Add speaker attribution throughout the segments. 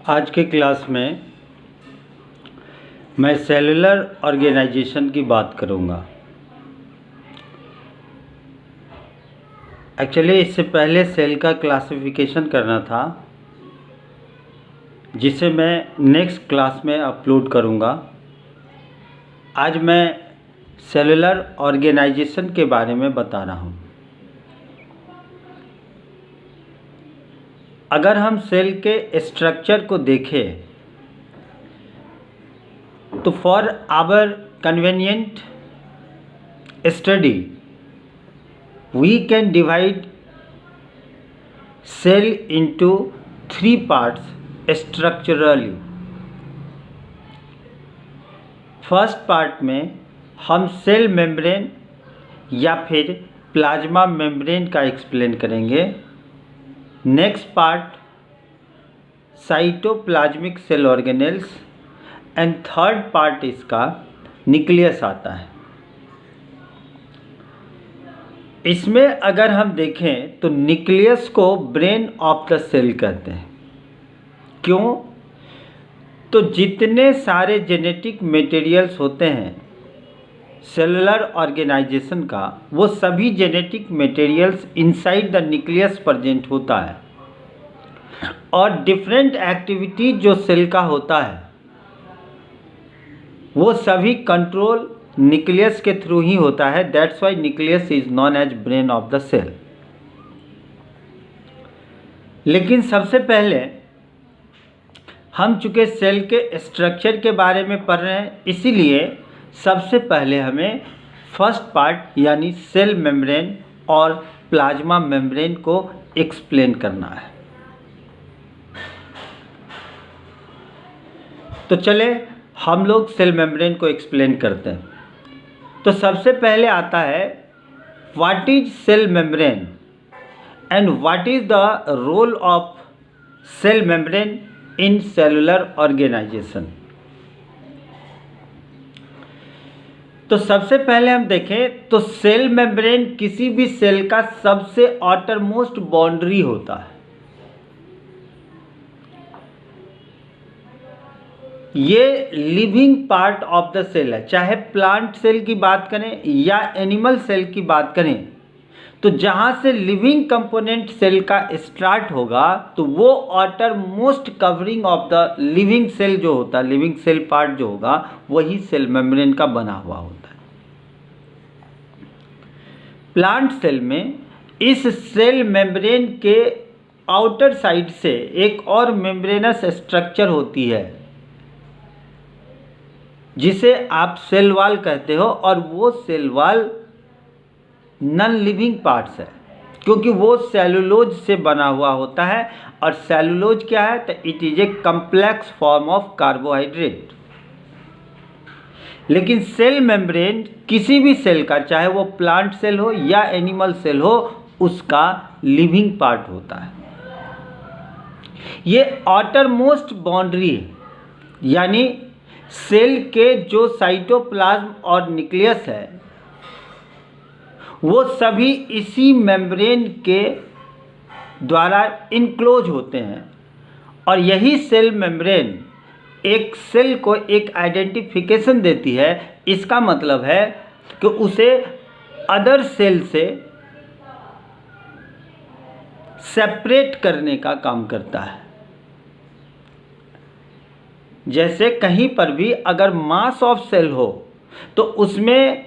Speaker 1: आज के क्लास में मैं सेलुलर ऑर्गेनाइजेशन की बात करूंगा। एक्चुअली इससे पहले सेल का क्लासिफिकेशन करना था, जिसे मैं नेक्स्ट क्लास में अपलोड करूंगा। आज मैं सेलुलर ऑर्गेनाइजेशन के बारे में बता रहा हूं। अगर हम सेल के स्ट्रक्चर को देखें तो for our convenient study we can divide cell into 3 parts structurally. First part में हम सेल मेम्ब्रेन या फिर प्लाज्मा मेम्ब्रेन का एक्सप्लेन करेंगे। Next part cytoplasmic cell organelles and third part इसका न्यूक्लियस आता है। इसमें अगर हम देखें तो न्यूक्लियस को ब्रेन ऑफ द सेल कहते हैं। क्यों? तो जितने सारे जेनेटिक मटेरियल्स होते हैं सेलुलर ऑर्गेनाइजेशन का, वो सभी genetic materials inside the nucleus present होता है, और डिफरेंट एक्टिविटी जो सेल का होता है वो सभी कंट्रोल न्यूक्लियस के थ्रू ही होता है। That's why nucleus is known as brain of the cell. लेकिन सबसे पहले हम चूंकि सेल के स्ट्रक्चर के बारे में पढ़ रहे हैं, इसीलिए सबसे पहले हमें फर्स्ट पार्ट यानी सेल मेम्ब्रेन और प्लाज्मा मेम्ब्रेन को एक्सप्लेन करना है। तो चले हम लोग सेल मेम्ब्रेन को एक्सप्लेन करते हैं। तो सबसे पहले आता है what is cell membrane and what is the role of cell membrane in cellular organization. तो सबसे पहले हम देखें तो सेल मेम्ब्रेन किसी भी सेल का सबसे आउटर मोस्ट बाउंड्री होता है। ये living part of the cell है। चाहे प्लांट सेल की बात करें या एनिमल सेल की बात करें, तो जहां से लिविंग कंपोनेंट सेल का स्टार्ट होगा तो वो outer most covering of the living cell जो होता है, लिविंग सेल पार्ट जो होगा, वही सेल मेम्ब्रेन का बना हुआ होता है। प्लांट सेल में इस सेल मेम्ब्रेन के आउटर साइड से एक और मेम्ब्रेनस स्ट्रक्चर होती है जिसे आप सेल वॉल कहते हो, और वो cell wall non living parts है, क्योंकि वो सेलुलोज से बना हुआ होता है। और सेलुलोज क्या है? तो it is a complex form of carbohydrate. लेकिन सेल मेम्ब्रेन किसी भी सेल का, चाहे वो प्लांट सेल हो या एनिमल सेल हो, उसका लिविंग पार्ट होता है। ये आउटर मोस्ट बाउंड्री है, यानी सेल के जो साइटोप्लाज्म और न्यूक्लियस है वो सभी इसी मेम्ब्रेन के द्वारा इनक्लोज होते हैं। और यही सेल मेम्ब्रेन एक सेल को एक आइडेंटिफिकेशन देती है। इसका मतलब है कि उसे अदर सेल से सेपरेट करने का काम करता है। जैसे कहीं पर भी अगर मास ऑफ सेल हो तो उसमें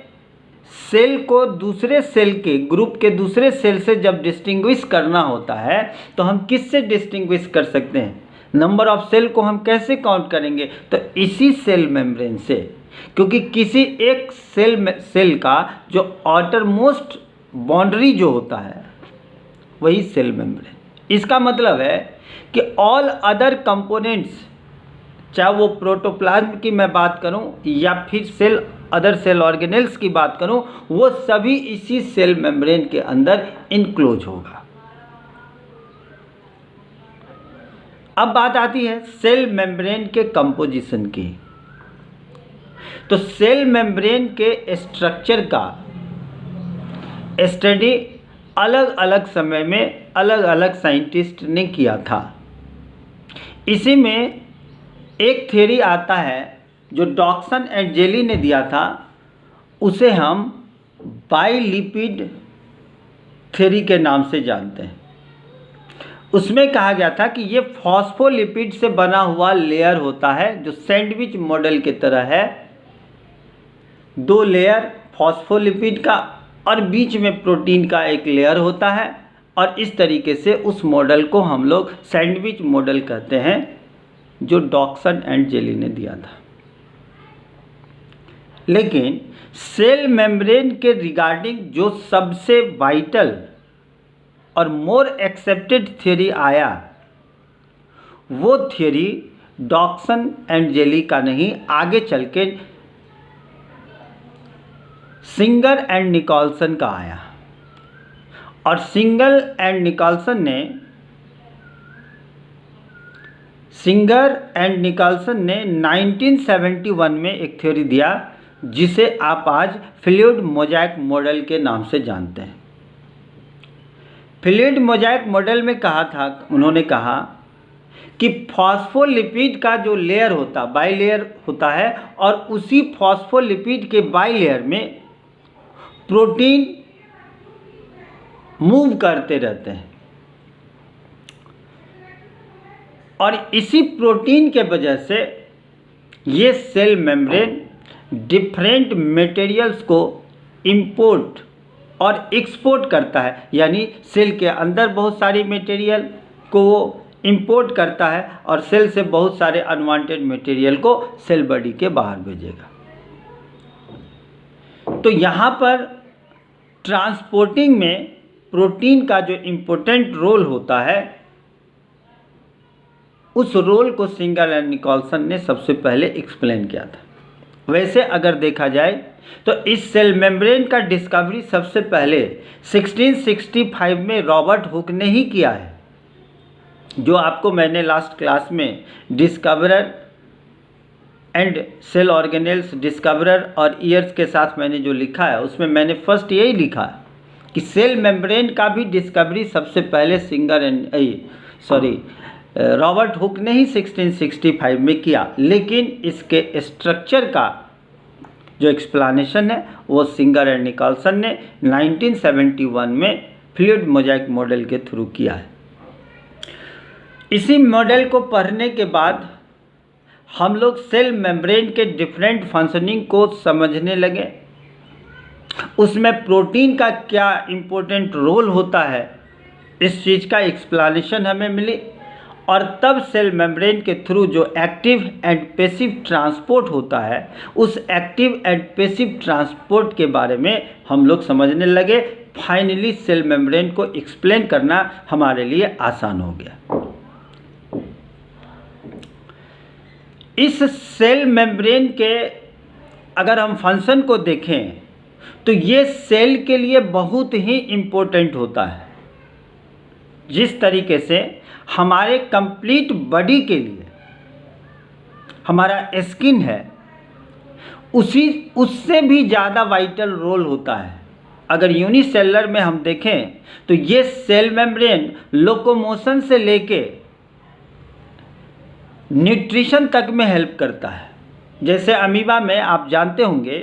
Speaker 1: सेल को दूसरे सेल के ग्रुप के दूसरे सेल से जब डिस्टिंग्विश करना होता है तो हम किससे डिस्टिंग्विश कर सकते हैं? नंबर ऑफ सेल को हम कैसे काउंट करेंगे? तो इसी सेल मेम्ब्रेन से, क्योंकि किसी एक सेल का जो आउटर मोस्ट बाउंड्री जो होता है वही सेल मेम्ब्रेन। इसका मतलब है कि ऑल अदर कंपोनेंट्स, चाहे वो प्रोटोप्लाज्म की मैं बात करूं या फिर अदर सेल ऑर्गेनेल्स की बात करूं, वो सभी इसी सेल मेम्ब्रेन के अंदर इनक्लोज होगा। अब बात आती है सेल मेम्ब्रेन के कंपोजिशन की। तो सेल मेम्ब्रेन के स्ट्रक्चर का स्टडी अलग अलग समय में अलग अलग साइंटिस्ट ने किया था। इसी में एक थ्योरी आता है जो डॉक्सन एंड जेली ने दिया था, उसे हम बाइलिपिड थ्योरी के नाम से जानते हैं। उसमें कहा गया था कि ये फॉस्फोलिपिड से बना हुआ लेयर होता है जो सैंडविच मॉडल की तरह है, 2 लेयर फॉस्फोलिपिड का और बीच में प्रोटीन का एक लेयर होता है, और इस तरीके से उस मॉडल को हम लोग सैंडविच मॉडल कहते हैं जो डॉक्सन एंड जेली ने दिया था। लेकिन सेल मेम्ब्रेन के रिगार्डिंग जो सबसे वाइटल और मोर एक्सेप्टेड थ्योरी आया, वो थ्योरी डॉक्सन एंड जेली का नहीं, आगे चल के सिंगर एंड निकोल्सन का आया। और सिंगर एंड निकोल्सन ने 1971 में एक थ्योरी दिया जिसे आप आज फ्लूइड मोज़ेक मॉडल के नाम से जानते हैं। फ्लूइड मोज़ेक मॉडल में उन्होंने कहा कि फॉस्फोलिपिड का जो लेयर होता, बाइलेयर होता है, और उसी फॉस्फोलिपिड के बाइलेयर में प्रोटीन मूव करते रहते हैं, और इसी प्रोटीन के वजह से ये सेल मेम्ब्रेन डिफरेंट मटेरियल्स को इंपोर्ट और एक्सपोर्ट करता है, यानी सेल के अंदर बहुत सारी मटेरियल को वो इंपोर्ट करता है और सेल से बहुत सारे अनवांटेड मटेरियल को सेल बॉडी के बाहर भेजेगा। तो यहाँ पर ट्रांसपोर्टिंग में प्रोटीन का जो इम्पोर्टेंट रोल होता है, उस रोल को सिंगर एंड निकोल्सन ने सबसे पहले एक्सप्लेन किया था। वैसे अगर देखा जाए तो इस सेल मेम्ब्रेन का डिस्कवरी सबसे पहले 1665 में रॉबर्ट हुक ने ही किया है, जो आपको मैंने लास्ट क्लास में discoverer and cell organelles, discoverer और ईयर्स के साथ मैंने जो लिखा है, उसमें मैंने फर्स्ट यही लिखा है कि सेल मेम्ब्रेन का भी डिस्कवरी सबसे पहले रॉबर्ट हुक ने ही 1665 में किया, लेकिन इसके स्ट्रक्चर का जो एक्सप्लेनेशन है वो सिंगर एंड निकोल्सन ने 1971 में फ्लूइड मोज़ेक मॉडल के थ्रू किया है। इसी मॉडल को पढ़ने के बाद हम लोग सेल मेम्ब्रेन के डिफरेंट फंक्शनिंग को समझने लगे, उसमें प्रोटीन का क्या इम्पोर्टेंट रोल होता है, इस चीज़ का एक्सप्लेनेशन हमें मिली, और तब सेल मेम्ब्रेन के थ्रू जो एक्टिव एंड पैसिव ट्रांसपोर्ट होता है, उस एक्टिव एंड पैसिव ट्रांसपोर्ट के बारे में हम लोग समझने लगे। फाइनली सेल मेम्ब्रेन को एक्सप्लेन करना हमारे लिए आसान हो गया। इस सेल मेम्ब्रेन के अगर हम फंक्शन को देखें तो ये सेल के लिए बहुत ही इम्पोर्टेंट होता है। जिस तरीके से हमारे कंप्लीट बॉडी के लिए हमारा स्किन है, उससे भी ज़्यादा वाइटल रोल होता है। अगर यूनिसेलुलर में हम देखें तो ये सेल मेम्ब्रेन लोकोमोशन से लेके न्यूट्रिशन तक में हेल्प करता है। जैसे अमीबा में आप जानते होंगे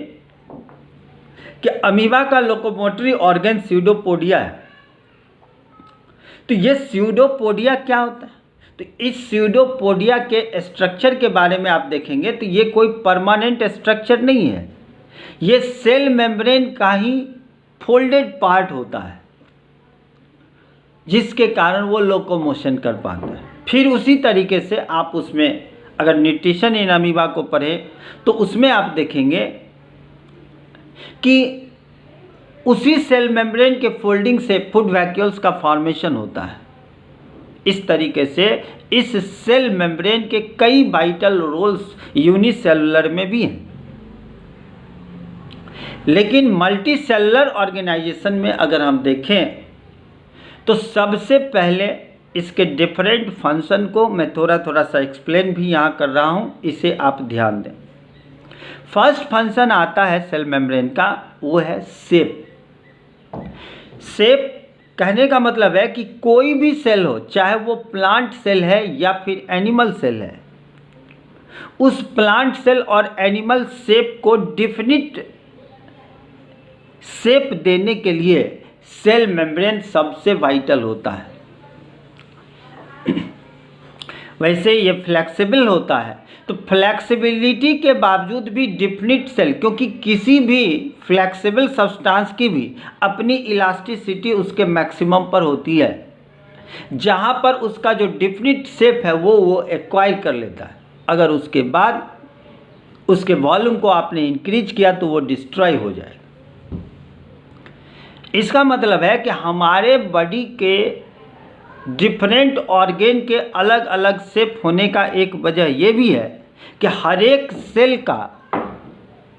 Speaker 1: कि अमीबा का लोकोमोटरी ऑर्गन स्यूडोपोडिया है। तो ये स्यूडोपोडिया क्या होता है? तो इस स्यूडोपोडिया के स्ट्रक्चर के बारे में आप देखेंगे तो ये कोई परमानेंट स्ट्रक्चर नहीं है, ये सेल मेम्ब्रेन का ही फोल्डेड पार्ट होता है, जिसके कारण वो लोकोमोशन कर पाता है। फिर उसी तरीके से आप उसमें अगर न्यूट्रिशन इन अमीबा को पढ़ें तो उसमें आप देखेंगे कि उसी सेल मेम्ब्रेन के फोल्डिंग से फूड वैक्यूल्स का फॉर्मेशन होता है। इस तरीके से इस सेल मेम्ब्रेन के कई वाइटल रोल्स यूनिसेलुलर में भी हैं। लेकिन मल्टी सेलुलर ऑर्गेनाइजेशन में अगर हम देखें तो सबसे पहले इसके डिफरेंट फंक्शन को मैं थोड़ा थोड़ा सा एक्सप्लेन भी यहाँ कर रहा हूँ, इसे आप ध्यान दें। फर्स्ट फंक्शन आता है सेल मेम्ब्रेन का, वो है शेप। शेप कहने का मतलब है कि कोई भी सेल हो, चाहे वो प्लांट सेल है या फिर एनिमल सेल है, उस प्लांट सेल और एनिमल शेप को डिफिनिट शेप देने के लिए सेल मेम्ब्रेन सबसे वाइटल होता है। वैसे ये फ्लेक्सिबल होता है, तो फ्लेक्सिबिलिटी के बावजूद भी डिफिनिट सेल, क्योंकि किसी भी फ्लेक्सिबल सब्सटेंस की भी अपनी इलास्टिसिटी उसके मैक्सिमम पर होती है, जहाँ पर उसका जो डिफिनिट शेप है वो एक्वायर कर लेता है। अगर उसके बाद उसके वॉल्यूम को आपने इंक्रीज किया तो वो डिस्ट्रॉय हो जाएगा। इसका मतलब है कि हमारे बॉडी के डिफरेंट ऑर्गेन के अलग अलग शेप होने का एक वजह ये भी है कि हर एक सेल का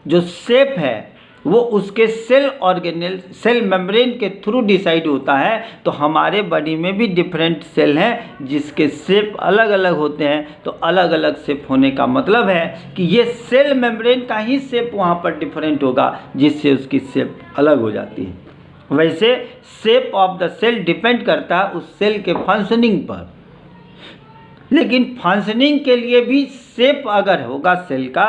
Speaker 1: जो शेप है वो उसके सेल मेम्ब्रेन के थ्रू डिसाइड होता है। तो हमारे बॉडी में भी डिफरेंट सेल हैं जिसके शेप अलग अलग होते हैं। तो अलग अलग शेप होने का मतलब है कि ये सेल मेम्ब्रेन का ही शेप वहाँ पर डिफरेंट होगा, जिससे उसकी शेप अलग हो जाती है। वैसे shape of the cell depend करता है उस सेल के फंक्शनिंग पर, लेकिन फंक्शनिंग के लिए भी शेप अगर होगा सेल का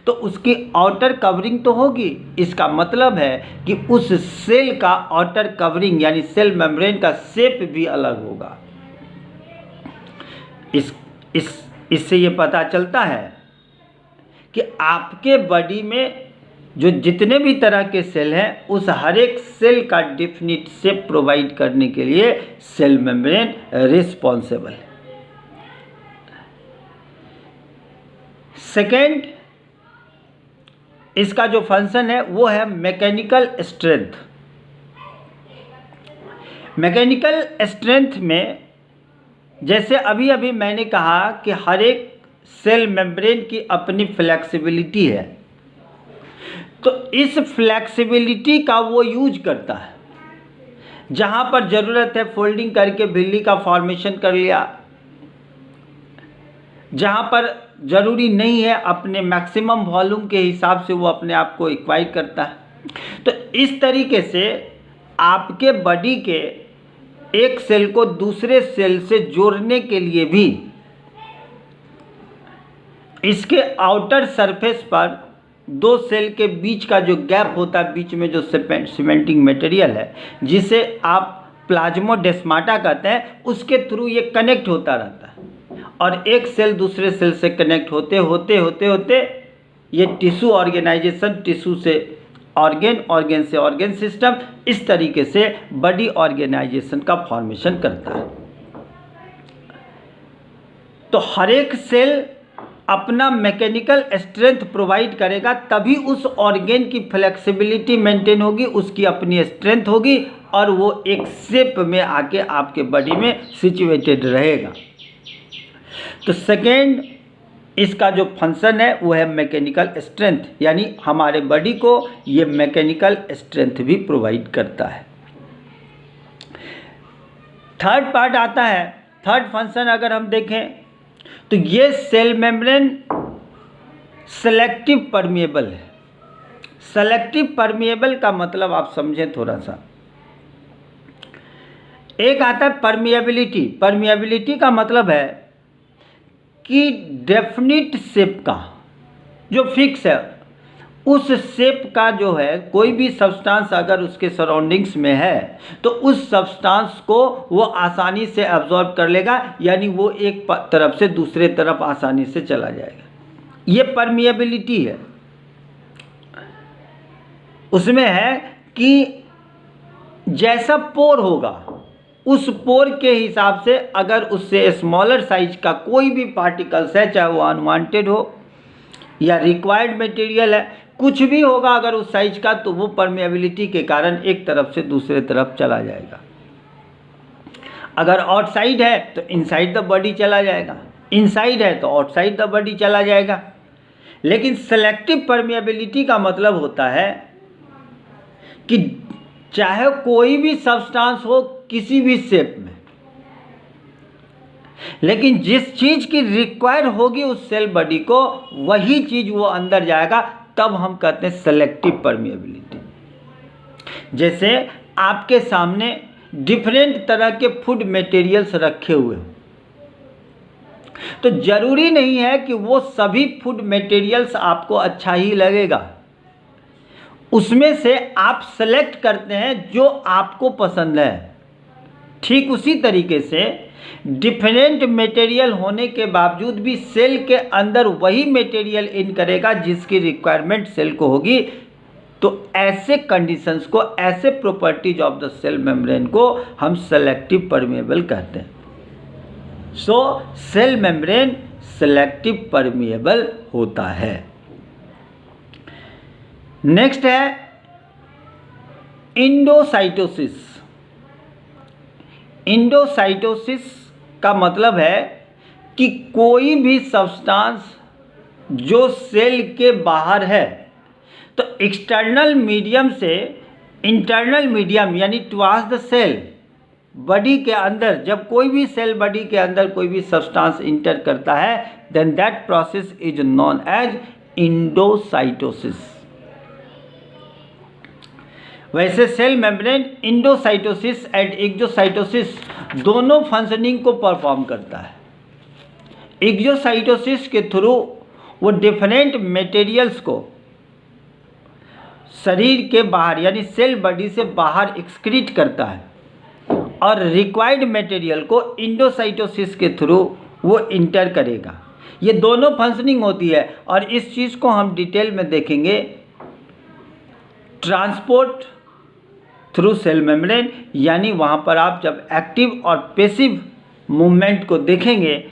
Speaker 1: तो उसकी आउटर कवरिंग तो होगी। इसका मतलब है कि उस सेल का आउटर कवरिंग यानी सेल मेम्ब्रेन का शेप भी अलग होगा। इससे ये पता चलता है कि आपके बॉडी में जो जितने भी तरह के सेल हैं उस हर एक सेल का डिफिनिट शेप प्रोवाइड करने के लिए सेल मेम्ब्रेन रिस्पॉन्सिबल है। सेकेंड, इसका जो फंक्शन है वो है मैकेनिकल स्ट्रेंथ। मैकेनिकल स्ट्रेंथ में जैसे अभी अभी मैंने कहा कि हर एक सेल मेम्ब्रेन की अपनी फ्लेक्सिबिलिटी है, तो इस फ्लेक्सिबिलिटी का वो यूज करता है। जहाँ पर ज़रूरत है फोल्डिंग करके बिल्ली का फॉर्मेशन कर लिया, जहाँ पर ज़रूरी नहीं है अपने मैक्सिमम वॉल्यूम के हिसाब से वो अपने आप को एक्वायर करता है। तो इस तरीके से आपके बॉडी के एक सेल को दूसरे सेल से जोड़ने के लिए भी इसके आउटर सरफेस पर दो सेल के बीच का जो गैप होता है, बीच में जो सीमेंटिंग मटेरियल है जिसे आप प्लाज्मोडेस्माटा कहते हैं, उसके थ्रू ये कनेक्ट होता रहता है। और एक सेल दूसरे सेल से कनेक्ट होते होते होते होते ये टिश्यू ऑर्गेनाइजेशन, टिश्यू से ऑर्गेन, ऑर्गेन से ऑर्गेन सिस्टम, इस तरीके से बॉडी ऑर्गेनाइजेशन का फॉर्मेशन करता है। तो हर एक सेल अपना मैकेनिकल स्ट्रेंथ प्रोवाइड करेगा, तभी उस ऑर्गेन की फ्लेक्सिबिलिटी मेंटेन होगी, उसकी अपनी स्ट्रेंथ होगी और वो एक शेप में आके आपके बॉडी में सिचुएटेड रहेगा। तो सेकेंड, इसका जो फंक्शन है वो है मैकेनिकल स्ट्रेंथ, यानी हमारे बॉडी को ये मैकेनिकल स्ट्रेंथ भी प्रोवाइड करता है। थर्ड पार्ट आता है, थर्ड फंक्शन अगर हम देखें तो ये सेल मेम्ब्रेन सेलेक्टिव परमिएबल है। सेलेक्टिव परमिएबल का मतलब आप समझें थोड़ा सा। एक आता है परमिएबिलिटी। परमिएबिलिटी का मतलब है कि डेफिनिट शेप का जो फिक्स है, उस शेप का जो है कोई भी सब्सटेंस अगर उसके सराउंडिंग्स में है तो उस सब्सटेंस को वो आसानी से एब्जॉर्ब कर लेगा, यानी वो एक तरफ से दूसरे तरफ आसानी से चला जाएगा। ये परमिएबिलिटी है। उसमें है कि जैसा पोर होगा उस पोर के हिसाब से अगर उससे स्मॉलर साइज का कोई भी पार्टिकल्स है, चाहे वो अनवांटेड हो या रिक्वायर्ड मटेरियल है, कुछ भी होगा अगर उस साइज का, तो वो परमेबिलिटी के कारण एक तरफ से दूसरे तरफ चला जाएगा। अगर आउटसाइड है तो इनसाइड द बॉडी चला जाएगा, इनसाइड है तो आउटसाइड द बॉडी चला जाएगा। लेकिन सेलेक्टिव परमेबिलिटी का मतलब होता है कि चाहे कोई भी सब्सटेंस हो किसी भी शेप में, लेकिन जिस चीज़ की रिक्वायर होगी उस सेल बॉडी को वही चीज़ वो अंदर जाएगा, तब हम कहते हैं सेलेक्टिव परमिएबिलिटी। जैसे आपके सामने डिफरेंट तरह के फूड मटेरियल्स रखे हुए हो, तो जरूरी नहीं है कि वो सभी फूड मटेरियल्स आपको अच्छा ही लगेगा। उसमें से आप सेलेक्ट करते हैं जो आपको पसंद है। ठीक उसी तरीके से डिफरेंट मटेरियल होने के बावजूद भी सेल के अंदर वही मटेरियल इन करेगा जिसकी रिक्वायरमेंट सेल को होगी। तो ऐसे कंडीशंस को, ऐसे properties of the cell membrane को हम सेलेक्टिव परमेएबल कहते हैं। So cell membrane selective permeable होता है। नेक्स्ट है इंडोसाइटोसिस। इंडोसाइटोसिस का मतलब है कि कोई भी सब्सटेंस जो सेल के बाहर है, तो एक्सटर्नल मीडियम से इंटरनल मीडियम यानी टुवर्ड्स द सेल, बॉडी के अंदर जब कोई भी सेल बॉडी के अंदर कोई भी सब्सटेंस इंटर करता है, then that process is known as endocytosis. वैसे cell membrane endocytosis and exocytosis दोनों फंक्शनिंग को परफॉर्म करता है। एक्सोसाइटोसिस के थ्रू वो डिफरेंट मटेरियल्स को शरीर के बाहर यानी सेल बॉडी से बाहर एक्सक्रीट करता है, और रिक्वायर्ड मटेरियल को इंडोसाइटोसिस के थ्रू वो इंटर करेगा। ये दोनों फंक्शनिंग होती है, और इस चीज़ को हम डिटेल में देखेंगे। ट्रांसपोर्ट थ्रू सेल मेम्ब्रेन, यानी वहाँ पर आप जब एक्टिव और पैसिव मूवमेंट को देखेंगे,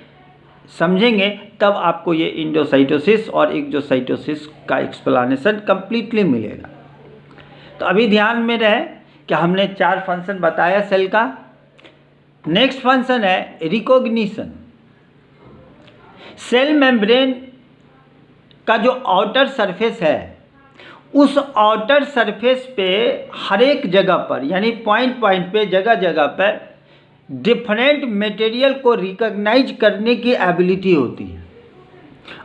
Speaker 1: समझेंगे, तब आपको ये इंडोसाइटोसिस और एक्सोसाइटोसिस का एक्सप्लेनेशन कंप्लीटली मिलेगा। तो अभी ध्यान में रहे कि हमने 4 फंक्शन बताया सेल का। नेक्स्ट फंक्शन है रिकॉग्निशन। सेल मेम्ब्रेन का जो आउटर सरफेस है, उस आउटर सरफेस पे हर एक जगह पर यानी पॉइंट पॉइंट पे, जगह जगह पर डिफरेंट मटेरियल को रिकॉग्नाइज करने की एबिलिटी होती है,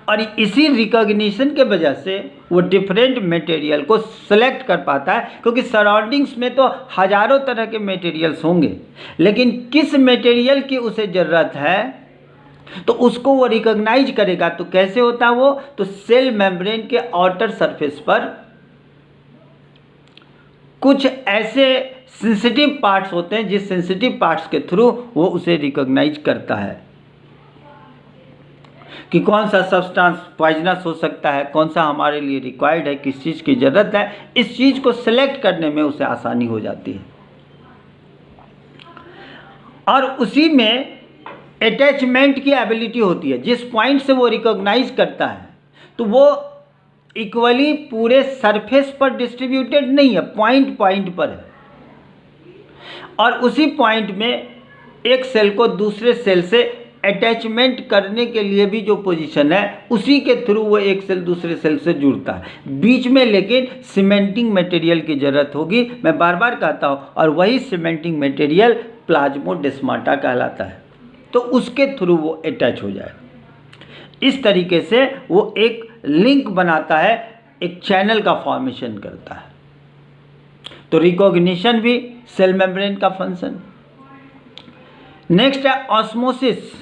Speaker 1: और इसी रिकॉग्निशन के वजह से वो डिफरेंट मटेरियल को सेलेक्ट कर पाता है। क्योंकि सराउंडिंग्स में तो हजारों तरह के मटेरियल्स होंगे, लेकिन किस मटेरियल की उसे ज़रूरत है तो उसको वो रिकॉग्नाइज करेगा। तो कैसे होता है वो? तो सेल मेम्ब्रेन के आउटर सरफेस पर कुछ ऐसे सेंसिटिव पार्ट्स होते हैं जिस सेंसिटिव पार्ट्स के थ्रू वो उसे रिकॉग्नाइज करता है कि कौन सा सब्सटेंस पॉइजनस हो सकता है, कौन सा हमारे लिए रिक्वायर्ड है, किस चीज़ की ज़रूरत है। इस चीज़ को सिलेक्ट करने में उसे आसानी हो जाती है, और उसी में अटैचमेंट की एबिलिटी होती है। जिस पॉइंट से वो रिकॉग्नाइज करता है तो वो इक्वली पूरे सरफेस पर डिस्ट्रीब्यूटेड नहीं है, पॉइंट पॉइंट पर है, और उसी पॉइंट में एक सेल को दूसरे सेल से अटैचमेंट करने के लिए भी जो पोजीशन है, उसी के थ्रू वो एक सेल दूसरे सेल से जुड़ता है। बीच में लेकिन सीमेंटिंग मटेरियल की ज़रूरत होगी, मैं बार बार कहता हूँ, और वही सीमेंटिंग मटेरियल प्लाज्मोडेस्माटा कहलाता है। तो उसके थ्रू वो अटैच हो जाए। इस तरीके से वो एक लिंक बनाता है, एक चैनल का फॉर्मेशन करता है। तो रिकॉग्निशन भी सेल मेम्ब्रेन का फंक्शन। नेक्स्ट है ऑस्मोसिस।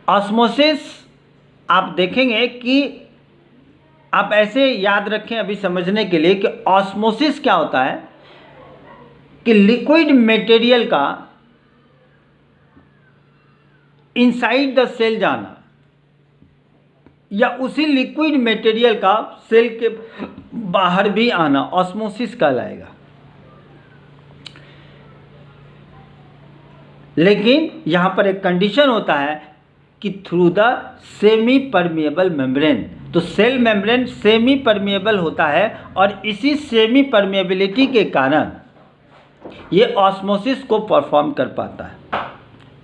Speaker 1: ऑस्मोसिस आप देखेंगे कि आप ऐसे याद रखें अभी समझने के लिए कि ऑस्मोसिस क्या होता है कि लिक्विड मटेरियल का इनसाइड द सेल जाना, या उसी लिक्विड मटेरियल का सेल के बाहर भी आना ऑस्मोसिस कहलाएगा। लेकिन यहाँ पर एक कंडीशन होता है कि through the semi permeable membrane. तो सेल मेम्ब्रेन सेमी परमेएबल होता है, और इसी सेमी परमेबिलिटी के कारण ये ऑस्मोसिस को परफॉर्म कर पाता है।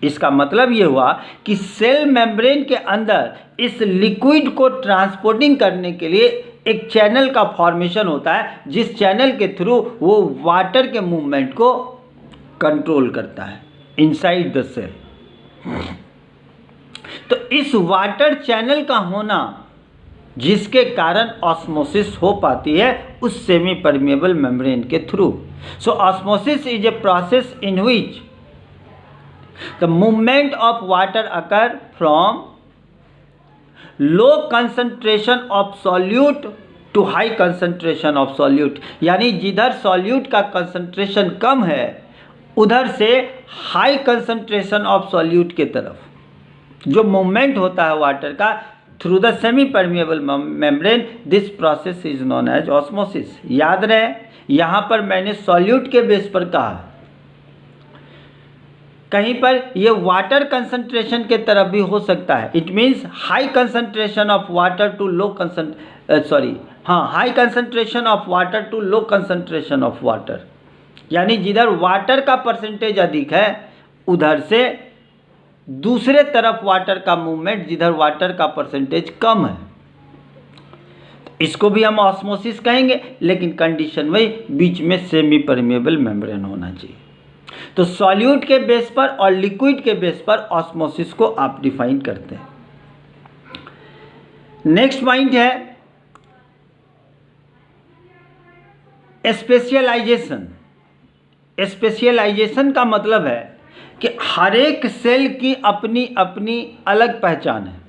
Speaker 1: इसका मतलब ये हुआ कि सेल मेम्ब्रेन के अंदर इस लिक्विड को ट्रांसपोर्टिंग करने के लिए एक चैनल का फॉर्मेशन होता है, जिस चैनल के थ्रू वो वाटर के मूवमेंट को कंट्रोल करता है इनसाइड द सेल। तो इस वाटर चैनल का होना जिसके कारण ऑस्मोसिस हो पाती है उस सेमी परमिएबल मेम्ब्रेन के through. So osmosis is a process in which the movement of water occur from low concentration of solute to high concentration of solute, यानी जिधर सॉल्यूट का कंसंट्रेशन कम है उधर से हाई कंसंट्रेशन ऑफ सॉल्यूट के तरफ जो मूवमेंट होता है वाटर का through the semi permeable membrane, this process is known as osmosis. याद रहे यहाँ पर मैंने सॉल्यूट के बेस पर कहा, कहीं पर ये वाटर कंसंट्रेशन के तरफ भी हो सकता है। It means high concentration of water to low high concentration of water to low concentration of water, यानी जिधर वाटर का परसेंटेज अधिक है उधर से दूसरे तरफ वाटर का मूवमेंट जिधर वाटर का परसेंटेज कम है, इसको भी हम ऑस्मोसिस कहेंगे, लेकिन कंडीशन वही बीच में सेमी परमिएबल मेम्ब्रेन होना चाहिए। तो सॉल्यूट के बेस पर और लिक्विड के बेस पर ऑस्मोसिस को आप डिफाइन करते हैं। नेक्स्ट पॉइंट है स्पेशलाइजेशन। स्पेशलाइजेशन का मतलब है कि हर एक सेल की अपनी अपनी अलग पहचान है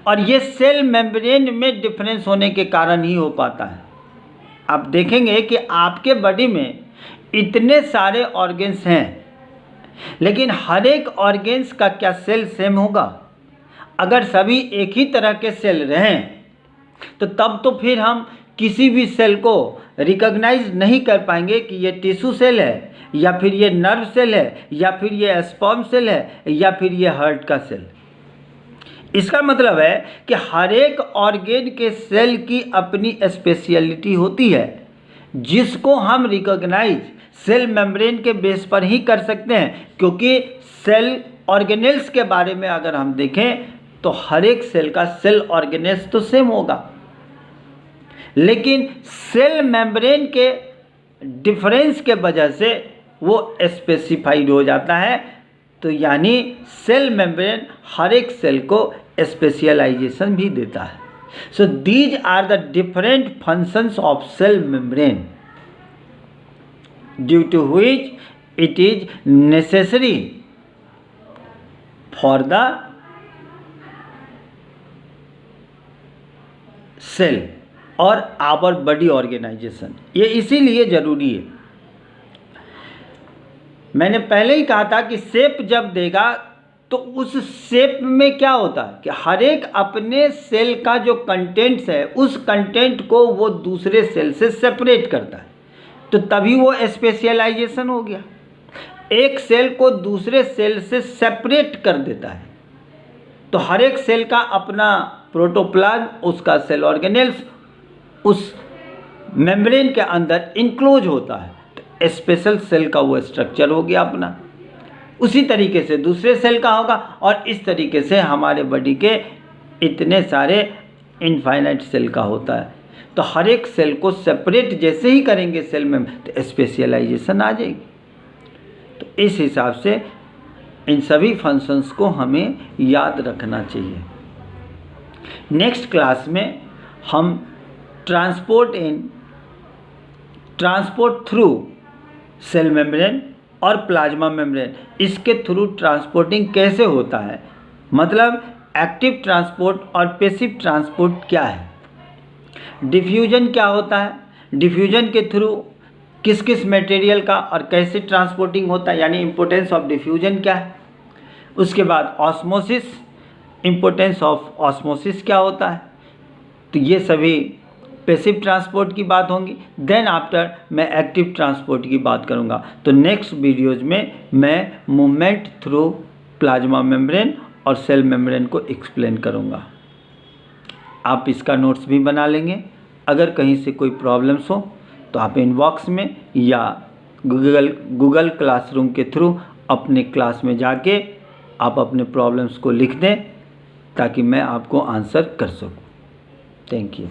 Speaker 1: और ये सेल मेम्ब्रेन में डिफरेंस होने के कारण ही हो पाता है। आप देखेंगे कि आपके बॉडी में इतने सारे ऑर्गन्स हैं, लेकिन हर एक ऑर्गन्स का क्या सेल सेम होगा? अगर सभी एक ही तरह के सेल रहें तो तब तो फिर हम किसी भी सेल को रिकॉग्नाइज नहीं कर पाएंगे कि ये टिश्यू सेल है या फिर ये नर्व सेल है या फिर ये स्पर्म सेल है या फिर ये हार्ट का सेल। इसका मतलब है कि हर एक ऑर्गन के सेल की अपनी स्पेशलिटी होती है जिसको हम रिकॉग्नाइज सेल मेम्ब्रेन के बेस पर ही कर सकते हैं, क्योंकि सेल ऑर्गेनेल्स के बारे में अगर हम देखें तो हर एक सेल का सेल ऑर्गेनेल्स तो सेम होगा, लेकिन सेल मेम्ब्रेन के डिफरेंस के वजह से वो स्पेसिफाइड हो जाता है। तो यानी सेल मेम्ब्रेन हर एक सेल को स्पेशलाइजेशन भी देता है। So these are the different functions of cell membrane due to which it is necessary for the cell और आवर बॉडी ऑर्गेनाइजेशन। ये इसीलिए जरूरी है। मैंने पहले ही कहा था कि शेप जब देगा तो उस शेप में क्या होता है कि हर एक अपने सेल का जो कंटेंट्स है उस कंटेंट को वो दूसरे सेल से सेपरेट करता है, तो तभी वो स्पेशलाइजेशन हो गया। एक सेल को दूसरे सेल से सेपरेट कर देता है, तो हर एक सेल का अपना प्रोटोप्लाज्म, उसका सेल ऑर्गेनेल्स उस मेम्ब्रेन के अंदर इंक्लोज होता है, तो स्पेशल सेल का वो स्ट्रक्चर हो गया अपना। उसी तरीके से दूसरे सेल का होगा और इस तरीके से हमारे बॉडी के इतने सारे इनफाइनाइट सेल का होता है। तो हर एक सेल को सेपरेट जैसे ही करेंगे सेल में तो स्पेशलाइजेशन आ जाएगी। तो इस हिसाब से इन सभी फंक्शंस को हमें याद रखना चाहिए। नेक्स्ट क्लास में हम ट्रांसपोर्ट थ्रू सेल मेम्ब्रेन और प्लाज्मा मेम्ब्रेन, इसके थ्रू ट्रांसपोर्टिंग कैसे होता है, मतलब एक्टिव ट्रांसपोर्ट और पैसिव ट्रांसपोर्ट क्या है, डिफ्यूजन क्या होता है, डिफ्यूजन के थ्रू किस किस मटेरियल का और कैसे ट्रांसपोर्टिंग होता है, यानी इम्पोर्टेंस ऑफ डिफ्यूजन क्या है। उसके बाद ऑस्मोसिस, इम्पोर्टेंस ऑफ ऑस्मोसिस क्या होता है। तो ये सभी पैसिव ट्रांसपोर्ट की बात होंगी। देन आफ्टर मैं एक्टिव ट्रांसपोर्ट की बात करूंगा। तो नेक्स्ट वीडियोज़ में मैं मूवमेंट थ्रू प्लाज्मा मेम्ब्रेन और सेल मेम्ब्रेन को एक्सप्लेन करूंगा। आप इसका नोट्स भी बना लेंगे। अगर कहीं से कोई प्रॉब्लम्स हो तो आप इनबॉक्स में या गूगल क्लासरूम के थ्रू अपने क्लास में जाके आप अपने प्रॉब्लम्स को लिख दें ताकि मैं आपको आंसर कर सकूं। Thank you.